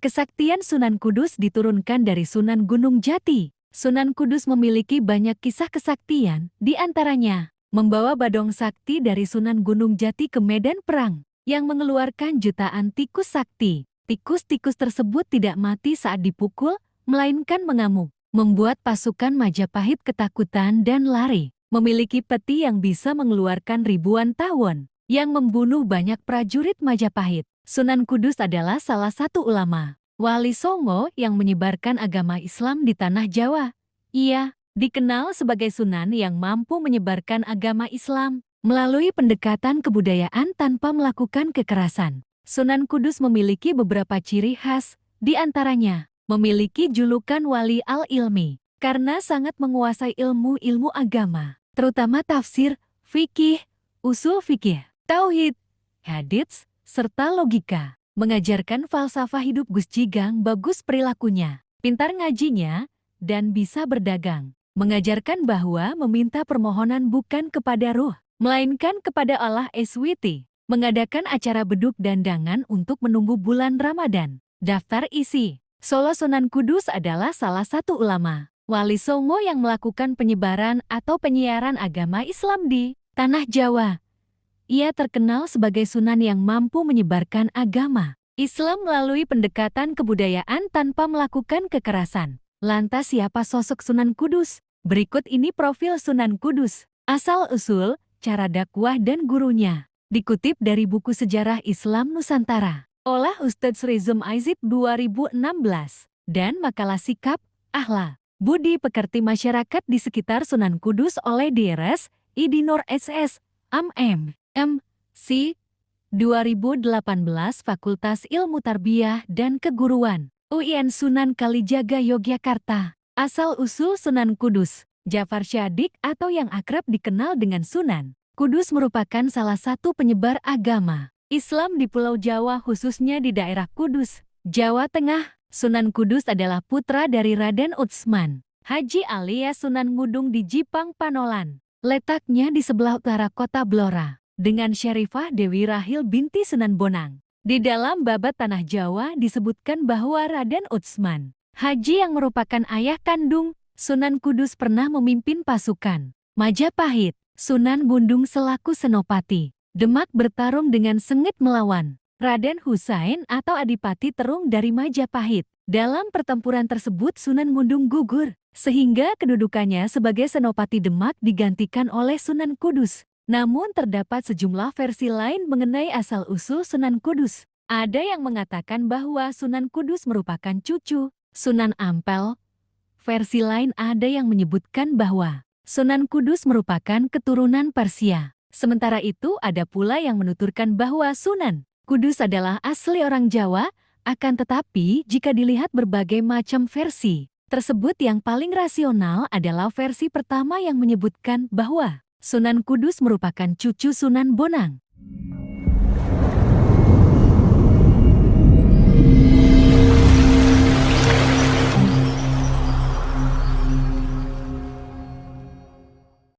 Kesaktian Sunan Kudus diturunkan dari Sunan Gunung Jati. Sunan Kudus memiliki banyak kisah kesaktian, di antaranya membawa badong sakti dari Sunan Gunung Jati ke medan perang, yang mengeluarkan jutaan tikus sakti. Tikus-tikus tersebut tidak mati saat dipukul, melainkan mengamuk, membuat pasukan Majapahit ketakutan dan lari. Memiliki peti yang bisa mengeluarkan ribuan tawon, yang membunuh banyak prajurit Majapahit. Sunan Kudus adalah salah satu ulama Wali Songo yang menyebarkan agama Islam di tanah Jawa. Ia dikenal sebagai Sunan yang mampu menyebarkan agama Islam melalui pendekatan kebudayaan tanpa melakukan kekerasan. Sunan Kudus memiliki beberapa ciri khas, di antaranya memiliki julukan Wali Al-Ilmi karena sangat menguasai ilmu-ilmu agama, terutama tafsir, fikih, usul fikih, tauhid, hadits, serta logika. Mengajarkan falsafah hidup. Gus Jigang bagus perilakunya, pintar ngajinya, dan bisa berdagang. Mengajarkan bahwa meminta permohonan bukan kepada ruh, melainkan kepada Allah SWT. Mengadakan acara beduk dandangan untuk menunggu bulan Ramadan. Daftar isi. Solo Sunan Kudus adalah salah satu ulama Wali Songo yang melakukan penyebaran atau penyiaran agama Islam di tanah Jawa. Ia terkenal sebagai Sunan yang mampu menyebarkan agama Islam melalui pendekatan kebudayaan tanpa melakukan kekerasan. Lantas siapa sosok Sunan Kudus? Berikut ini profil Sunan Kudus, asal-usul, cara dakwah dan gurunya. Dikutip dari buku Sejarah Islam Nusantara, oleh Ustadz Rizm Aizib 2016, dan makalah Sikap, Akhlak, Budi Pekerti Masyarakat di Sekitar Sunan Kudus oleh Drs. Idinur SS, M.M. M.C. 2018 Fakultas Ilmu Tarbiyah dan Keguruan, UIN Sunan Kalijaga Yogyakarta. Asal-usul Sunan Kudus, Jafar Syadik atau yang akrab dikenal dengan Sunan Kudus merupakan salah satu penyebar agama Islam di Pulau Jawa, khususnya di daerah Kudus, Jawa Tengah. Sunan Kudus adalah putra dari Raden Utsman Haji alias Sunan Ngudung di Jipang Panolan. Letaknya di sebelah utara kota Blora, dengan Syarifah Dewi Rahil binti Sunan Bonang. Di dalam babat Tanah Jawa disebutkan bahwa Raden Utsman Haji yang merupakan ayah kandung Sunan Kudus pernah memimpin pasukan Majapahit. Sunan Bundung selaku senopati Demak bertarung dengan sengit melawan Raden Husain atau Adipati Terung dari Majapahit. Dalam pertempuran tersebut Sunan Bundung gugur, sehingga kedudukannya sebagai senopati Demak digantikan oleh Sunan Kudus. Namun terdapat sejumlah versi lain mengenai asal-usul Sunan Kudus. Ada yang mengatakan bahwa Sunan Kudus merupakan cucu Sunan Ampel. Versi lain ada yang menyebutkan bahwa Sunan Kudus merupakan keturunan Persia. Sementara itu ada pula yang menuturkan bahwa Sunan Kudus adalah asli orang Jawa, akan tetapi jika dilihat berbagai macam versi tersebut yang paling rasional adalah versi pertama yang menyebutkan bahwa Sunan Kudus merupakan cucu Sunan Bonang.